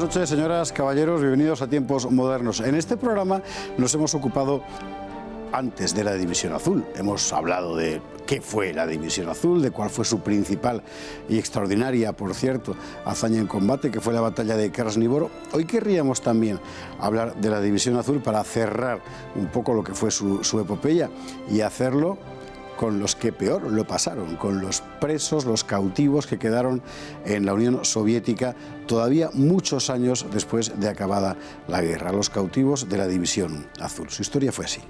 noches, señoras, caballeros, bienvenidos a Tiempos Modernos. En este programa nos hemos ocupado antes de la División Azul. Hemos hablado de qué fue la División Azul, de cuál fue su principal y extraordinaria, por cierto, hazaña en combate, que fue la batalla de Krasni Bor. Hoy querríamos también hablar de la División Azul para cerrar un poco lo que fue su epopeya y hacerlo con los que peor lo pasaron, con los presos, los cautivos que quedaron en la Unión Soviética todavía muchos años después de acabada la guerra, los cautivos de la División Azul. Su historia fue así.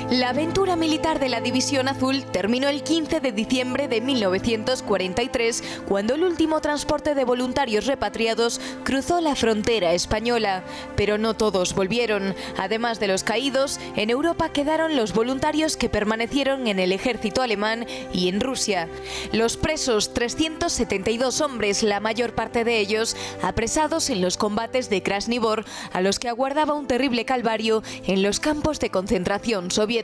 La aventura militar de la División Azul terminó el 15 de diciembre de 1943, cuando el último transporte de voluntarios repatriados cruzó la frontera española. Pero no todos volvieron. Además de los caídos, en Europa quedaron los voluntarios que permanecieron en el ejército alemán y en Rusia. Los presos, 372 hombres, la mayor parte de ellos apresados en los combates de Krasni Bor, a los que aguardaba un terrible calvario en los campos de concentración soviéticos.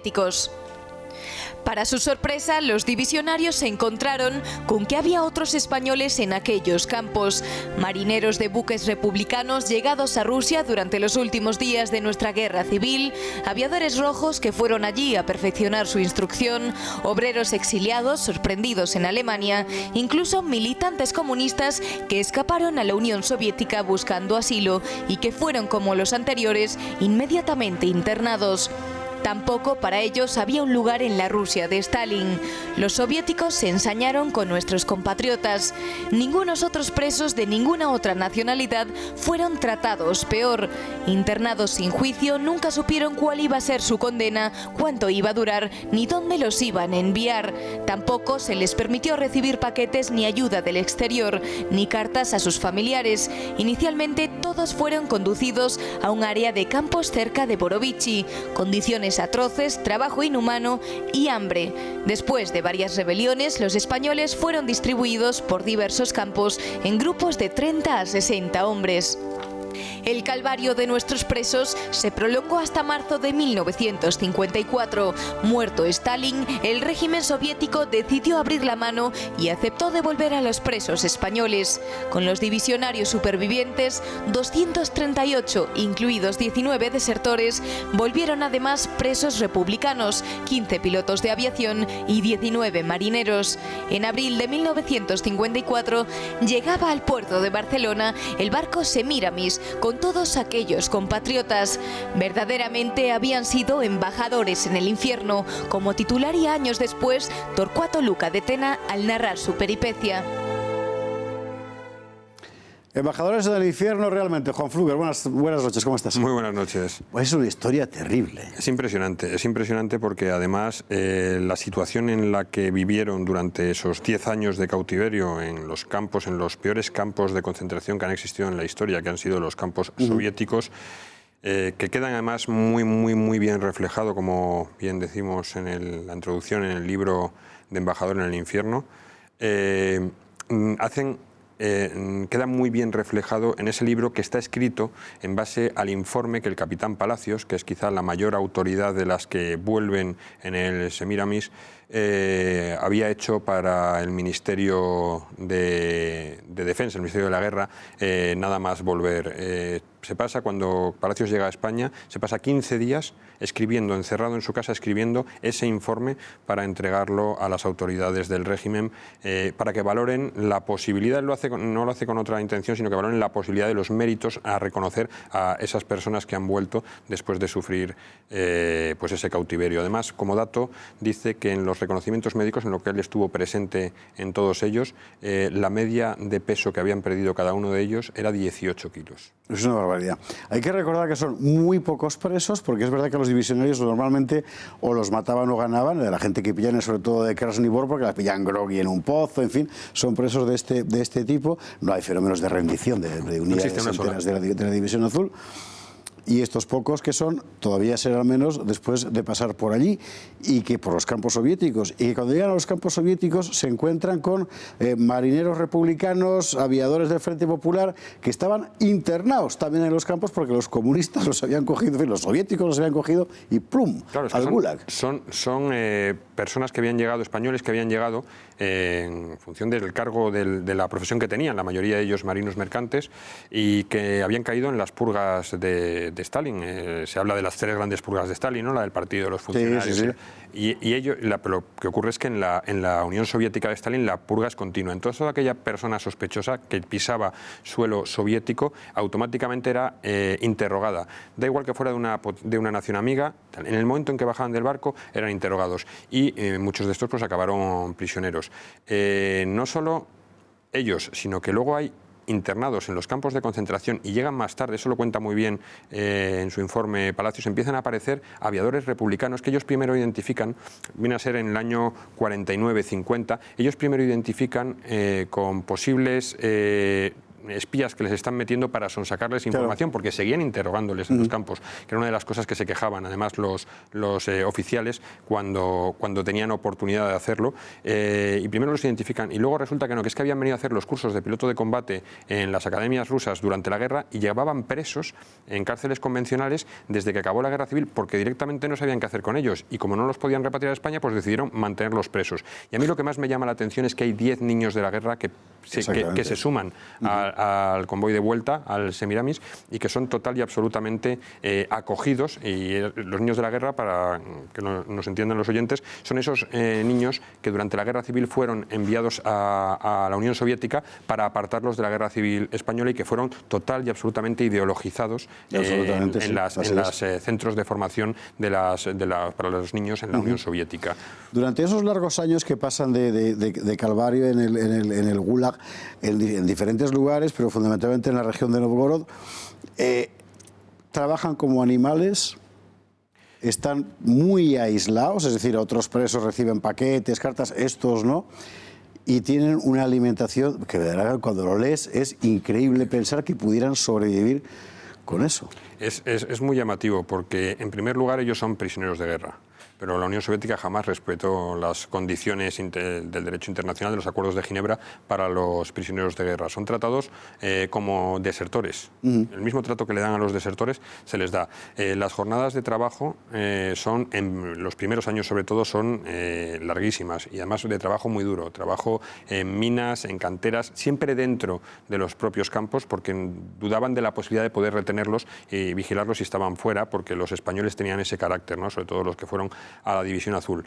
Para su sorpresa, los divisionarios se encontraron con que había otros españoles en aquellos campos, marineros de buques republicanos llegados a Rusia durante los últimos días de nuestra guerra civil, aviadores rojos que fueron allí a perfeccionar su instrucción, obreros exiliados sorprendidos en Alemania, incluso militantes comunistas que escaparon a la Unión Soviética buscando asilo y que fueron, como los anteriores, inmediatamente internados. Tampoco para ellos había un lugar en la Rusia de Stalin. Los soviéticos se ensañaron con nuestros compatriotas. Ningunos otros presos de ninguna otra nacionalidad fueron tratados peor. Internados sin juicio, nunca supieron cuál iba a ser su condena, cuánto iba a durar, ni dónde los iban a enviar. Tampoco se les permitió recibir paquetes ni ayuda del exterior, ni cartas a sus familiares. Inicialmente todos fueron conducidos a un área de campos cerca de Borovichi, condiciones atroces, trabajo inhumano y hambre. Después de varias rebeliones, los españoles fueron distribuidos por diversos campos en grupos de 30 a 60 hombres. El calvario de nuestros presos se prolongó hasta marzo de 1954. Muerto Stalin, el régimen soviético decidió abrir la mano y aceptó devolver a los presos españoles. Con los divisionarios supervivientes, 238, incluidos 19 desertores, volvieron además presos republicanos, 15 pilotos de aviación y 19 marineros. En abril de 1954 llegaba al puerto de Barcelona el barco Semiramis, con todos aquellos compatriotas. Verdaderamente habían sido embajadores en el infierno, como titularía años después Torcuato Luca de Tena al narrar su peripecia. Embajadores del infierno, realmente. Juan Fluger, buenas noches, ¿cómo estás? Muy buenas noches. Pues es una historia terrible. Es impresionante porque además la situación en la que vivieron durante esos 10 años de cautiverio en los campos, en los peores campos de concentración que han existido en la historia, que han sido los campos soviéticos, que quedan además muy bien reflejado, como bien decimos en la introducción, en el libro de Embajador en el infierno, queda muy bien reflejado en ese libro que está escrito en base al informe que el capitán Palacios, que es quizá la mayor autoridad de las que vuelven en el Semiramis, había hecho para el Ministerio de Defensa, el Ministerio de la Guerra, nada más volver. Cuando Palacios llega a España, se pasa 15 días escribiendo, encerrado en su casa, escribiendo ese informe para entregarlo a las autoridades del régimen, para que valoren la posibilidad, no lo hace con otra intención, sino que valoren la posibilidad de los méritos a reconocer a esas personas que han vuelto después de sufrir pues ese cautiverio. Además, como dato, dice que en los reconocimientos médicos, en lo que él estuvo presente en todos ellos, la media de peso que habían perdido cada uno de ellos era 18 kilos. Es una barbaridad. Hay que recordar que son muy pocos presos, porque es verdad que los divisionarios normalmente o los mataban o ganaban, de la gente que pillan sobre todo de Krasni Bor, porque la pillan groggy en un pozo, en fin, son presos de este tipo. No hay fenómenos de rendición de unidades enteras de la División Azul. y estos pocos que son todavía serán menos después de pasar por allí y que por los campos soviéticos, y que cuando llegan a los campos soviéticos se encuentran con marineros republicanos, aviadores del Frente Popular que estaban internados también en los campos porque los comunistas los habían cogido, en fin, los soviéticos los habían cogido y ¡plum! Claro, es que al Gulag. Son personas que habían llegado, españoles que habían llegado en función del cargo de la profesión que tenían, la mayoría de ellos marinos mercantes, y que habían caído en las purgas de Stalin. Se habla de las 3 grandes purgas de Stalin, ¿no? La del Partido de los Funcionarios. Sí, sí, sí. Y ello, lo que ocurre es que en la Unión Soviética de Stalin la purga es continua. Entonces toda aquella persona sospechosa que pisaba suelo soviético automáticamente era interrogada. Da igual que fuera de una nación amiga, en el momento en que bajaban del barco eran interrogados y muchos de estos pues acabaron prisioneros. No solo ellos, sino que luego hay internados en los campos de concentración y llegan más tarde, eso lo cuenta muy bien en su informe Palacios, empiezan a aparecer aviadores republicanos que ellos primero identifican, viene a ser en el año 49-50, ellos primero identifican con posibles espías que les están metiendo para sonsacarles información, claro, porque seguían interrogándoles en los campos, que era una de las cosas que se quejaban además los oficiales cuando tenían oportunidad de hacerlo, y primero los identifican y luego resulta que no, que es que habían venido a hacer los cursos de piloto de combate en las academias rusas durante la guerra y llevaban presos en cárceles convencionales desde que acabó la guerra civil porque directamente no sabían qué hacer con ellos y como no los podían repatriar a España pues decidieron mantenerlos presos. Y a mí lo que más me llama la atención es que hay 10 niños de la guerra que se suman al convoy de vuelta, al Semiramis, y que son total y absolutamente acogidos. Y los niños de la guerra, para que nos entiendan los oyentes, son esos niños que durante la guerra civil fueron enviados a la Unión Soviética para apartarlos de la guerra civil española y que fueron total y absolutamente ideologizados en los centros de formación para los niños en la Unión Soviética. Durante esos largos años que pasan de calvario en el Gulag, en diferentes lugares, pero fundamentalmente en la región de Novgorod, trabajan como animales, están muy aislados, es decir, otros presos reciben paquetes, cartas, estos no, y tienen una alimentación que cuando lo lees es increíble pensar que pudieran sobrevivir con eso. Es muy llamativo porque, en primer lugar, ellos son prisioneros de guerra. Pero la Unión Soviética jamás respetó las condiciones del derecho internacional de los acuerdos de Ginebra para los prisioneros de guerra. Son tratados como desertores. El mismo trato que le dan a los desertores se les da. Las jornadas de trabajo son, en los primeros años sobre todo, son larguísimas y además de trabajo muy duro. Trabajo en minas, en canteras, siempre dentro de los propios campos porque dudaban de la posibilidad de poder retenerlos y vigilarlos si estaban fuera porque los españoles tenían ese carácter, ¿no? Sobre todo los que fueron a la División Azul.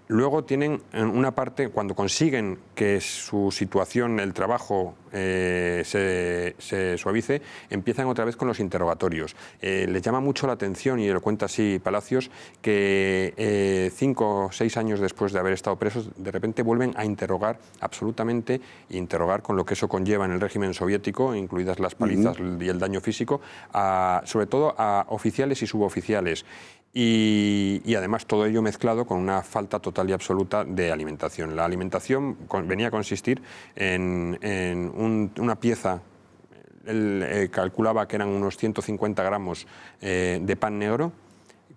Luego tienen una parte, cuando consiguen que su situación, el trabajo, se suavice, empiezan otra vez con los interrogatorios. Les llama mucho la atención, y lo cuenta así Palacios, que 5 o 6 años después de haber estado presos, de repente vuelven a interrogar absolutamente, interrogar con lo que eso conlleva en el régimen soviético, incluidas las palizas y el daño físico, sobre todo a oficiales y suboficiales. Y además todo ello mezclado con una falta total y absoluta de alimentación. La alimentación venía a consistir en una pieza, él calculaba que eran unos 150 gramos de pan negro,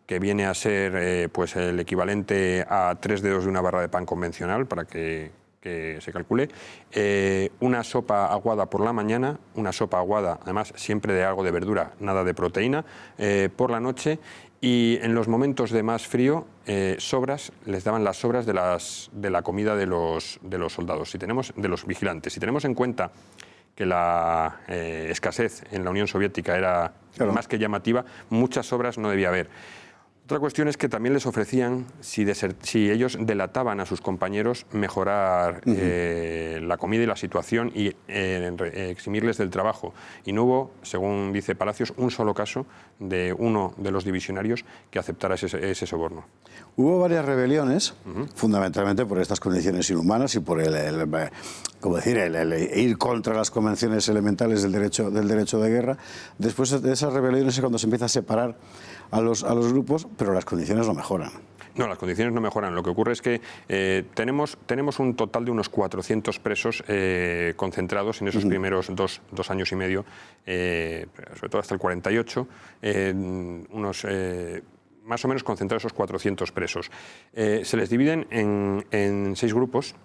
que viene a ser pues el equivalente a 3 dedos de una barra de pan convencional, para que se calcule, una sopa aguada por la mañana, una sopa aguada, además siempre de algo de verdura, nada de proteína, por la noche. Y en los momentos de más frío, sobras, les daban las sobras de la comida de los soldados, de los vigilantes. Si tenemos en cuenta que la escasez en la Unión Soviética era más que llamativa, muchas sobras no debía haber. Otra cuestión es que también les ofrecían, si ellos delataban a sus compañeros, mejorar la comida y la situación y eximirles del trabajo. Y no hubo, según dice Palacios, un solo caso de uno de los divisionarios que aceptara ese soborno. Hubo varias rebeliones, fundamentalmente por estas condiciones inhumanas y por el ir contra las convenciones elementales del derecho de guerra. Después de esas rebeliones es cuando se empieza a separar a los grupos, pero las condiciones no mejoran. No, las condiciones no mejoran. Lo que ocurre es que tenemos un total de unos 400 presos concentrados en esos primeros dos años y medio, sobre todo hasta el 48, más o menos concentrados esos 400 presos. Se les dividen en 6 grupos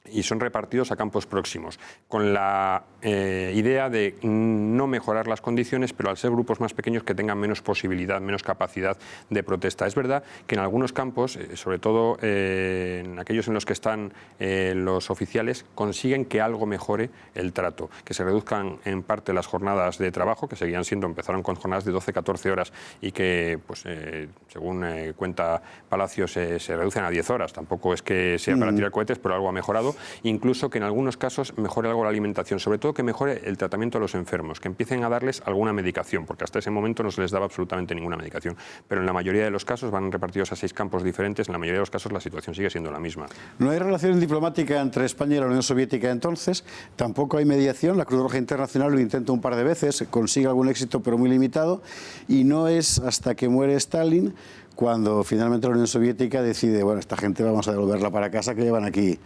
y son repartidos a campos próximos, con la idea de no mejorar las condiciones, pero al ser grupos más pequeños que tengan menos posibilidad, menos capacidad de protesta. Es verdad que en algunos campos, sobre todo en aquellos en los que están los oficiales, consiguen que algo mejore el trato, que se reduzcan en parte las jornadas de trabajo, que empezaron con jornadas de 12-14 horas y que, pues, según cuenta Palacios, se reducen a 10 horas. Tampoco es que sea para tirar cohetes, pero algo ha mejorado. Incluso que en algunos casos mejore algo la alimentación, sobre todo que mejore el tratamiento a los enfermos, que empiecen a darles alguna medicación, porque hasta ese momento no se les daba absolutamente ninguna medicación. Pero en la mayoría de los casos van repartidos a 6 campos diferentes, en la mayoría de los casos la situación sigue siendo la misma. No hay relación diplomática entre España y la Unión Soviética entonces, tampoco hay mediación, la Cruz Roja Internacional lo intenta un par de veces, consigue algún éxito pero muy limitado, y no es hasta que muere Stalin cuando finalmente la Unión Soviética decide, bueno, esta gente vamos a devolverla para casa, que llevan aquí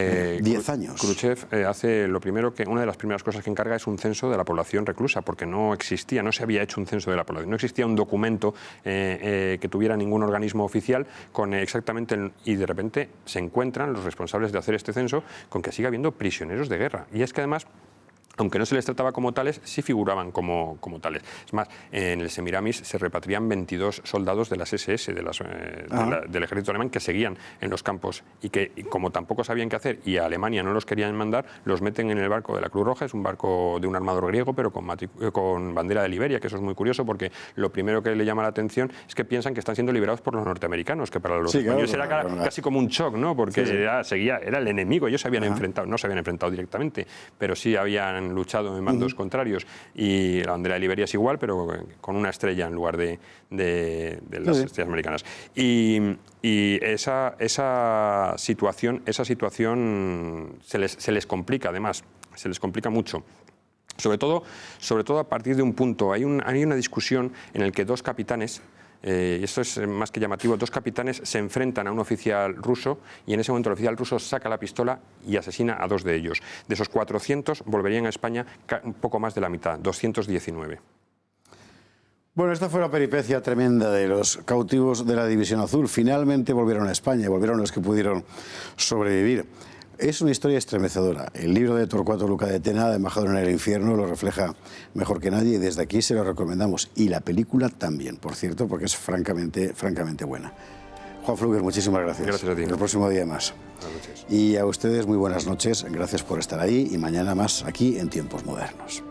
10 años. Khrushchev hace lo primero que, una de las primeras cosas que encarga es un censo de la población reclusa, porque no se había hecho un censo de la población, no existía un documento que tuviera ningún organismo oficial con exactamente, y de repente se encuentran los responsables de hacer este censo con que sigue habiendo prisioneros de guerra. Y es que además, aunque no se les trataba como tales, sí figuraban como tales. Es más, en el Semiramis se repatrian 22 soldados de las SS, del ejército alemán, que seguían en los campos y que, como tampoco sabían qué hacer y a Alemania no los querían mandar, los meten en el barco de la Cruz Roja. Es un barco de un armador griego, pero con bandera de Liberia, que eso es muy curioso porque lo primero que le llama la atención es que piensan que están siendo liberados por los norteamericanos, que para los españoles era casi como un shock, ¿no? Porque era el enemigo. Ellos se habían enfrentado, no se habían enfrentado directamente, pero sí habían luchado en bandos contrarios, y la bandera de Liberia es igual, pero con una estrella en lugar de las estrellas americanas. Y esa situación se les complica, además, se les complica mucho. Sobre todo a partir de un punto. Hay una discusión en la que 2 capitanes, y esto es más que llamativo, 2 capitanes se enfrentan a un oficial ruso, y en ese momento el oficial ruso saca la pistola y asesina a 2 de ellos. De esos 400 volverían a España un poco más de la mitad, 219. Bueno, esta fue la peripecia tremenda de los cautivos de la División Azul. Finalmente volvieron a España, volvieron los que pudieron sobrevivir. Es una historia estremecedora. El libro de Torcuato Luca de Tena, Embajador en el Infierno, lo refleja mejor que nadie y desde aquí se lo recomendamos. Y la película también, por cierto, porque es francamente buena. Juan Fluger, muchísimas gracias. Gracias a ti. El próximo día más. Buenas noches. Y a ustedes muy buenas noches. Gracias por estar ahí y mañana más aquí en Tiempos Modernos.